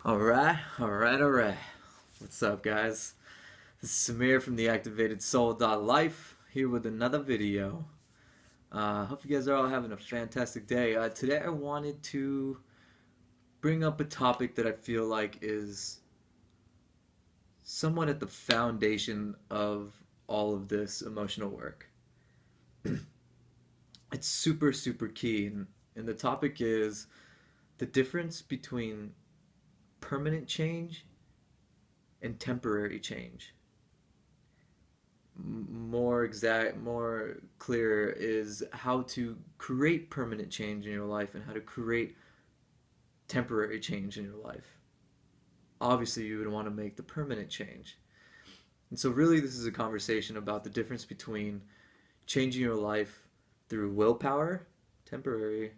All right. What's up, guys? This is Samir from the Activated Soul.life here with another video. Hope you guys are all having a fantastic day. Today, I wanted to bring up a topic that I feel like is somewhat at the foundation of all of this emotional work. It's super, super key, and the topic is the difference between permanent change and temporary change. More clear is how to create permanent change in your life and how to create temporary change in your life. Obviously, you would want to make the permanent change. And so, really, this is a conversation about the difference between changing your life through willpower, temporary,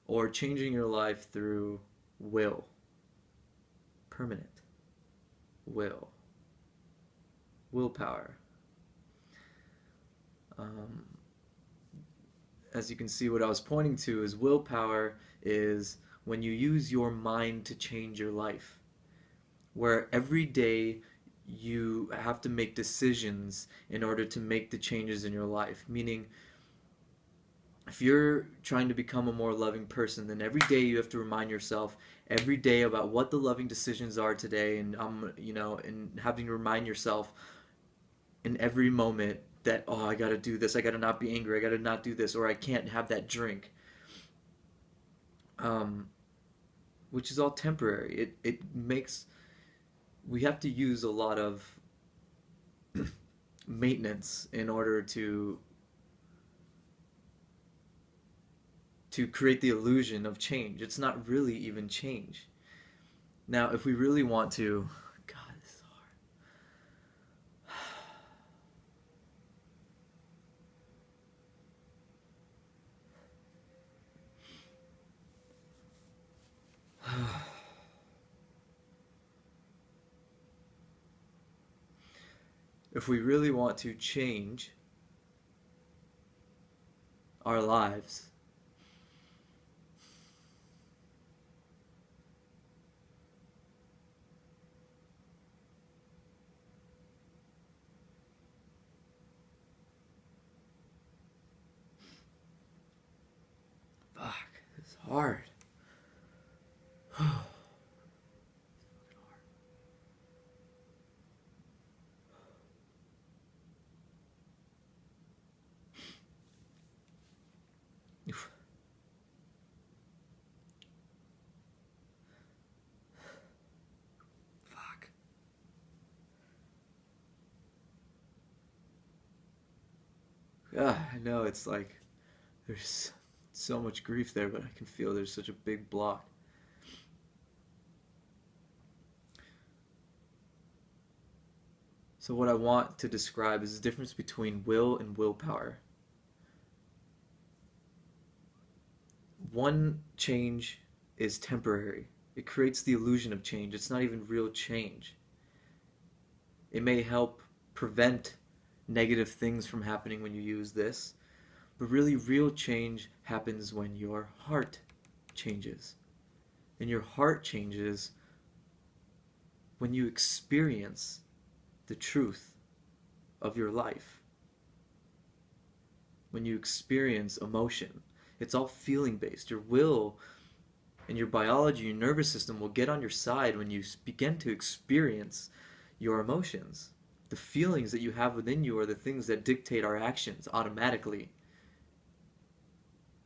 or changing your life through will, permanent, will, willpower. Um, as you can see, what I was pointing to is willpower is when you use your mind to change your life, where every day you have to make decisions in order to make the changes in your life. Meaning, if you're trying to become a more loving person, then every day you have to remind yourself every day about what the loving decisions are today, and and having to remind yourself in every moment that, oh, I gotta do this, I gotta not be angry, I gotta not do this, or I can't have that drink, um, which is all temporary. It makes we have to use a lot of maintenance in order to create the illusion of change. It's not really even change. Now, if we really want to, God, this is hard. If we really want to change our lives, fuck, it's hard. Fuck. Yeah, I know it's like there's so much grief there, but I can feel there's such a big block. So, what I want to describe is the difference between will and willpower. One change is temporary, it creates the illusion of change. It's not even real change. It may help prevent negative things from happening when you use this, but really, real change happens when your heart changes. And your heart changes when you experience the truth of your life, when you experience emotion. It's all feeling based. Your will and your biology, your nervous system will get on your side when you begin to experience your emotions. The feelings that you have within you are the things that dictate our actions automatically.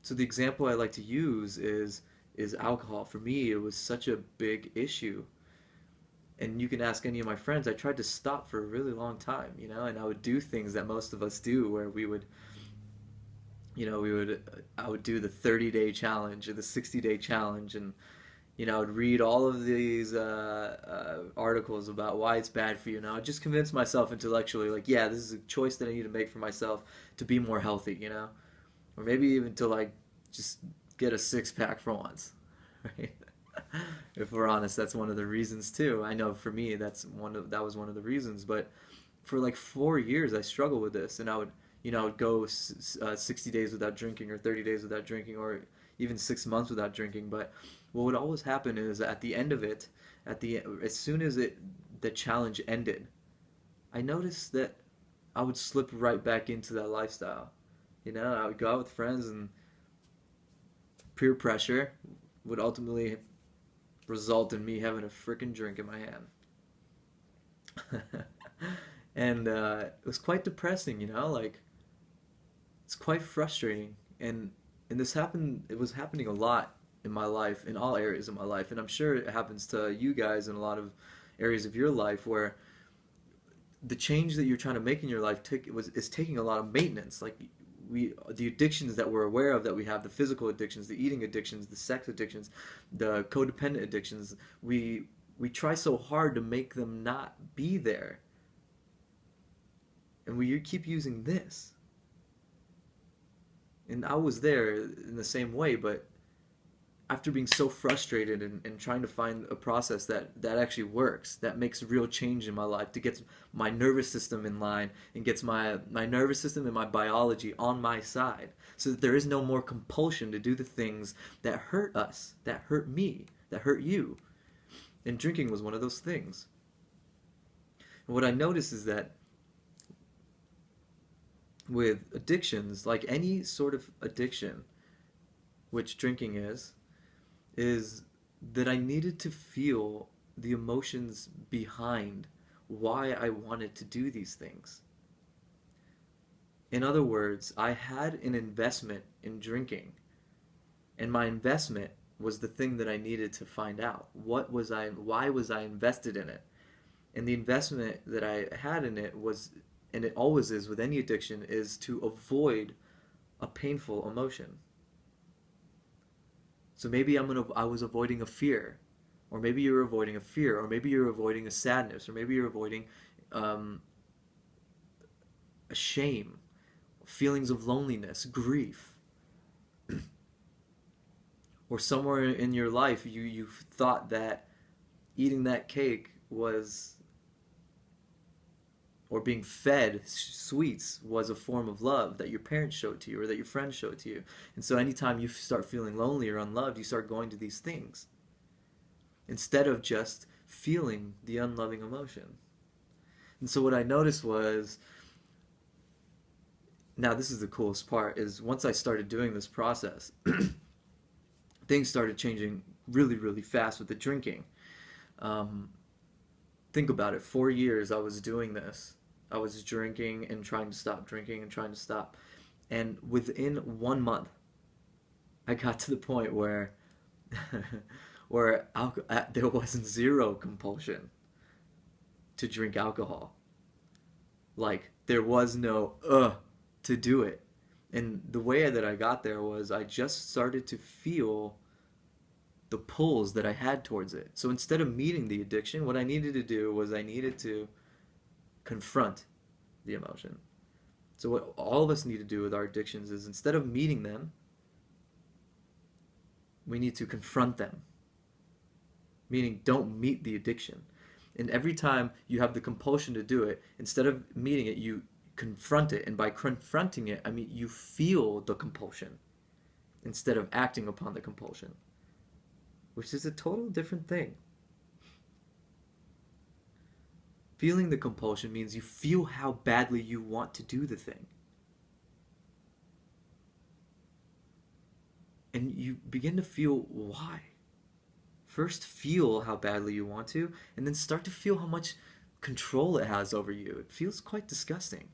So the example I like to use is alcohol. For me, it was such a big issue. And you can ask any of my friends, I tried to stop for a really long time, and I would do things that most of us do where I would do the 30-day challenge or the 60-day challenge, and I would read all of these articles about why it's bad for you. Now I just convince myself intellectually, like, yeah, this is a choice that I need to make for myself to be more healthy, or maybe even to like just get a six pack for once, right? If we're honest, that's one of the reasons too. I know for me, that was one of the reasons. But for like 4 years, I struggled with this, and I would go 60 days without drinking or 30 days without drinking, or even 6 months without drinking. But what would always happen is at the end of it, as soon as the challenge ended, I noticed that I would slip right back into that lifestyle. I would go out with friends, and peer pressure would ultimately result in me having a freaking drink in my hand. And it was quite depressing, like it's quite frustrating. And it was happening a lot in my life, in all areas of my life, and I'm sure it happens to you guys in a lot of areas of your life where the change that you're trying to make in your life is taking a lot of maintenance. Like the addictions that we're aware of that we have, the physical addictions, the eating addictions, the sex addictions, the codependent addictions, we try so hard to make them not be there, and we keep using this. And I was there in the same way, but after being so frustrated and trying to find a process that actually works, that makes real change in my life, to get my nervous system in line and gets my nervous system and my biology on my side, so that there is no more compulsion to do the things that hurt us, that hurt me, that hurt you. And drinking was one of those things. And what I noticed is that with addictions, like any sort of addiction, which drinking is that I needed to feel the emotions behind why I wanted to do these things. In other words, I had an investment in drinking, and my investment was the thing that I needed to find out. Why was I invested in it? And the investment that I had in it was, and it always is with any addiction, is to avoid a painful emotion. So maybe I was avoiding a fear, or maybe you're avoiding a fear, or maybe you're avoiding a sadness, or maybe you're avoiding um, a shame, feelings of loneliness, grief, or somewhere in your life you thought that eating that cake was, or being fed sweets was a form of love that your parents showed to you or that your friends showed to you. And so anytime you start feeling lonely or unloved, you start going to these things instead of just feeling the unloving emotion. And so what I noticed was, now this is the coolest part, is once I started doing this process, things started changing really, really fast with the drinking. Um, think about it, 4 years I was doing this. I was drinking and trying to stop drinking and trying to stop. And within 1 month, I got to the point where there was zero compulsion to drink alcohol. Like there was no to do it. And the way that I got there was I just started to feel the pulls that I had towards it. So instead of meeting the addiction, what I needed to do was I needed to confront the emotion. So what all of us need to do with our addictions is, instead of meeting them, we need to confront them. Meaning, don't meet the addiction. And every time you have the compulsion to do it, instead of meeting it, you confront it. And by confronting it, I mean you feel the compulsion instead of acting upon the compulsion, which is a total different thing. Feeling the compulsion means you feel how badly you want to do the thing. And you begin to feel why. First, feel how badly you want to, and then start to feel how much control it has over you. It feels quite disgusting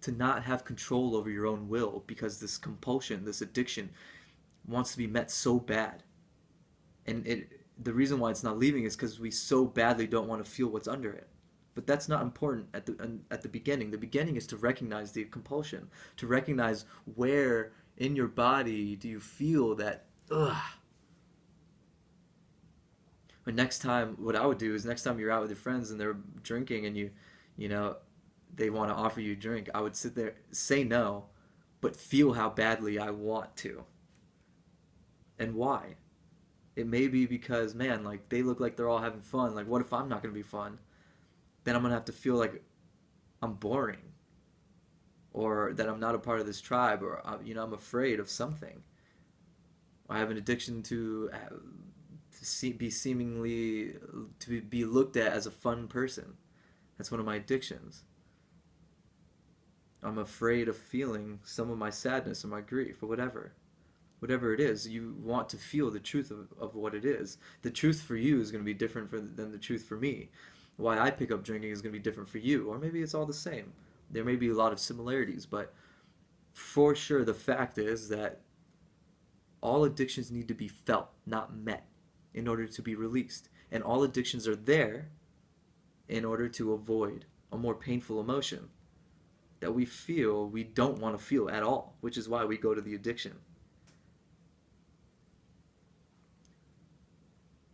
to not have control over your own will, because this compulsion, this addiction, wants to be met so bad. And the reason why it's not leaving is because we so badly don't want to feel what's under it. But that's not important at the beginning. The beginning is to recognize the compulsion, to recognize where in your body do you feel that ugh. But next time, what I would do is, next time you're out with your friends and they're drinking and you know, they want to offer you a drink, I would sit there, say no, but feel how badly I want to. And why? It may be because, man, like they look like they're all having fun. Like, what if I'm not going to be fun? Then I'm going to have to feel like I'm boring, or that I'm not a part of this tribe, or I'm afraid of something. I have an addiction be seemingly to be looked at as a fun person. That's one of my addictions. I'm afraid of feeling some of my sadness or my grief or whatever. Whatever it is, you want to feel the truth of what it is. The truth for you is going to be different than the truth for me. Why I pick up drinking is going to be different for you, or maybe it's all the same. There may be a lot of similarities, but for sure the fact is that all addictions need to be felt, not met, in order to be released. And all addictions are there in order to avoid a more painful emotion that we feel we don't want to feel at all, which is why we go to the addiction.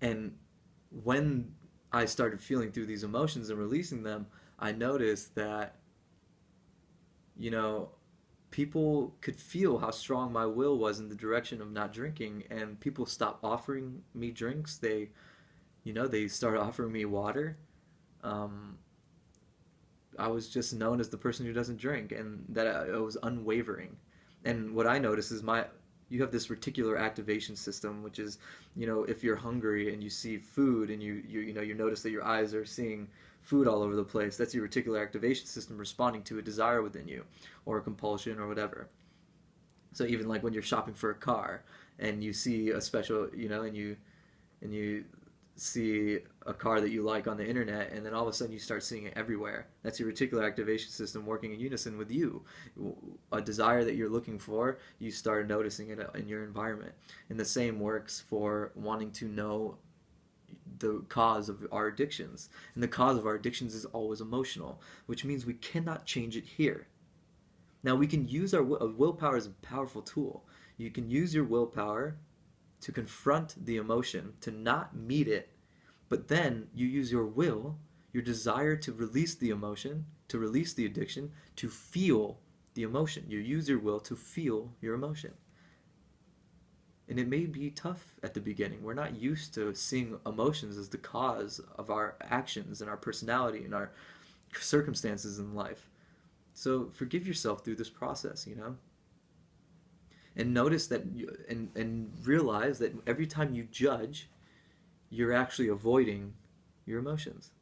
And when I started feeling through these emotions and releasing them, I noticed that, you know, people could feel how strong my will was in the direction of not drinking, and people stopped offering me drinks. They started offering me water. Um, I was just known as the person who doesn't drink, and that I was unwavering. And what I noticed is you have this reticular activation system, which is, if you're hungry and you see food and you notice that your eyes are seeing food all over the place. That's your reticular activation system responding to a desire within you, or a compulsion, or whatever. So even like when you're shopping for a car and you see a special, and you see a car that you like on the internet, and then all of a sudden you start seeing it everywhere. That's your reticular activation system working in unison with you. A desire that you're looking for, you start noticing it in your environment. And the same works for wanting to know the cause of our addictions. And the cause of our addictions is always emotional, which means we cannot change it here. Now we can use our willpower as a powerful tool. You can use your willpower to confront the emotion, to not meet it, but then you use your will, your desire to release the emotion, to release the addiction, to feel the emotion. You use your will to feel your emotion. And it may be tough at the beginning. We're not used to seeing emotions as the cause of our actions and our personality and our circumstances in life. So forgive yourself through this process, and notice that and realize that every time you judge, you're actually avoiding your emotions.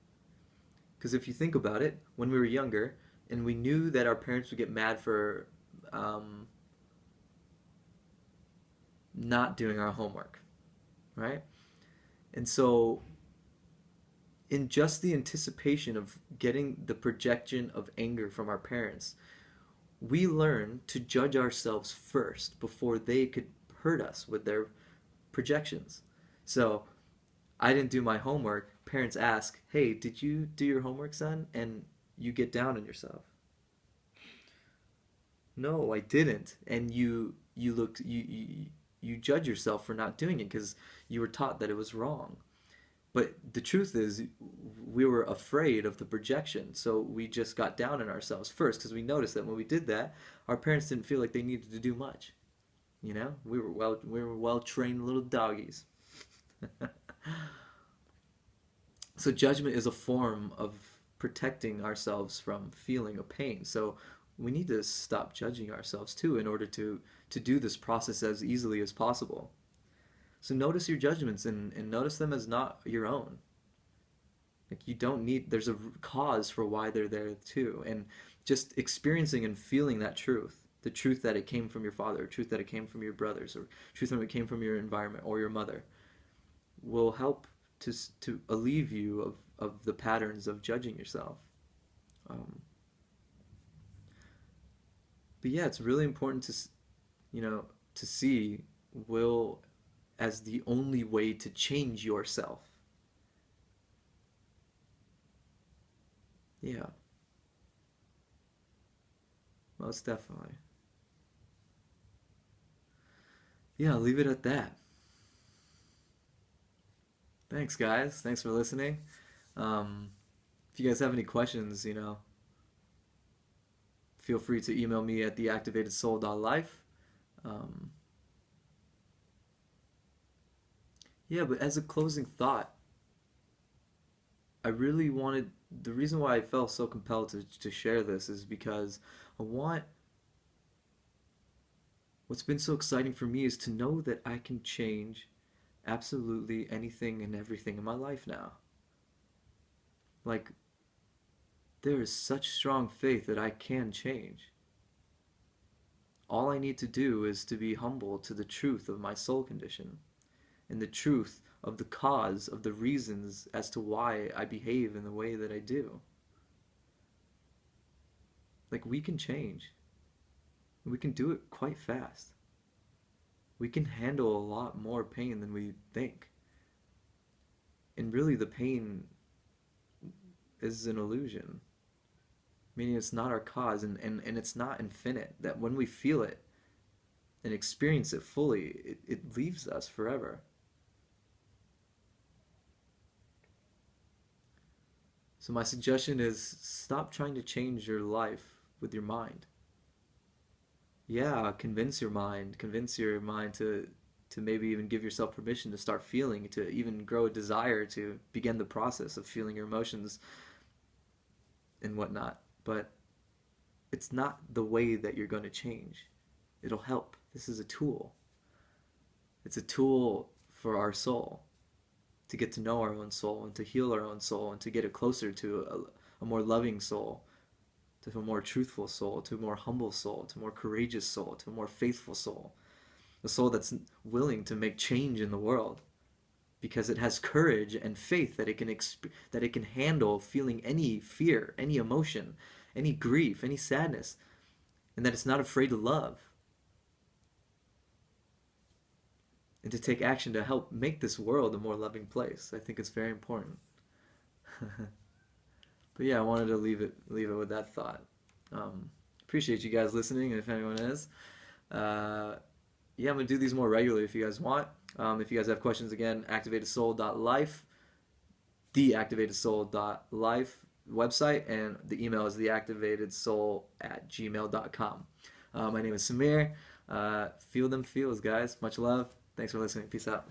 Because if you think about it, when we were younger and we knew that our parents would get mad for not doing our homework, right? And so in just the anticipation of getting the projection of anger from our parents, we learn to judge ourselves first before they could hurt us with their projections. So I didn't do my homework. Parents ask, "Hey, did you do your homework, son?" And you get down on yourself. No, I didn't. And you judge yourself for not doing it because you were taught that it was wrong. But the truth is, we were afraid of the projection, so we just got down on ourselves first because we noticed that when we did that, our parents didn't feel like they needed to do much. We were well trained little doggies. So judgment is a form of protecting ourselves from feeling a pain. So we need to stop judging ourselves too in order to do this process as easily as possible. So notice your judgments and notice them as not your own. Like you don't need, there's a cause for why they're there too. And just experiencing and feeling that truth, the truth that it came from your father, truth that it came from your brothers, or truth that it came from your environment or your mother, will help to alleviate you of the patterns of judging yourself. Um, but yeah, it's really important to see will as the only way to change yourself. Yeah, most definitely. Yeah, I'll leave it at that. Thanks, guys. Thanks for listening. Um, if you guys have any questions, feel free to email me at theactivatedsoul.life. Um, yeah, but as a closing thought, I really wanted, the reason why I felt so compelled to share this is because I want, what's been so exciting for me is to know that I can change absolutely anything and everything in my life now. Like, there is such strong faith that I can change. All I need to do is to be humble to the truth of my soul condition and the truth of the cause of the reasons as to why I behave in the way that I do. Like, we can change. We can do it quite fast. We can handle a lot more pain than we think. And really, the pain is an illusion. Meaning it's not our cause, and it's not infinite. That when we feel it and experience it fully, it leaves us forever. So my suggestion is stop trying to change your life with your mind. Yeah, convince your mind to maybe even give yourself permission to start feeling, to even grow a desire to begin the process of feeling your emotions and whatnot. But it's not the way that you're going to change. It'll help. This is a tool. It's a tool for our soul to get to know our own soul and to heal our own soul and to get it closer to a more loving soul, to a more truthful soul, to a more humble soul, to a more courageous soul, to a more faithful soul. A soul that's willing to make change in the world because it has courage and faith that that it can handle feeling any fear, any emotion, any grief, any sadness, and that it's not afraid to love and to take action to help make this world a more loving place. I think it's very important. But yeah, I wanted to leave it with that thought. Appreciate you guys listening, and if anyone is, yeah, I'm gonna do these more regularly if you guys want. If you guys have questions, again, activatedsoul.life, theactivatedsoul.life website, and the email is theactivatedsoul@gmail.com. My name is Samir. Feel them feels, guys. Much love. Thanks for listening. Peace out.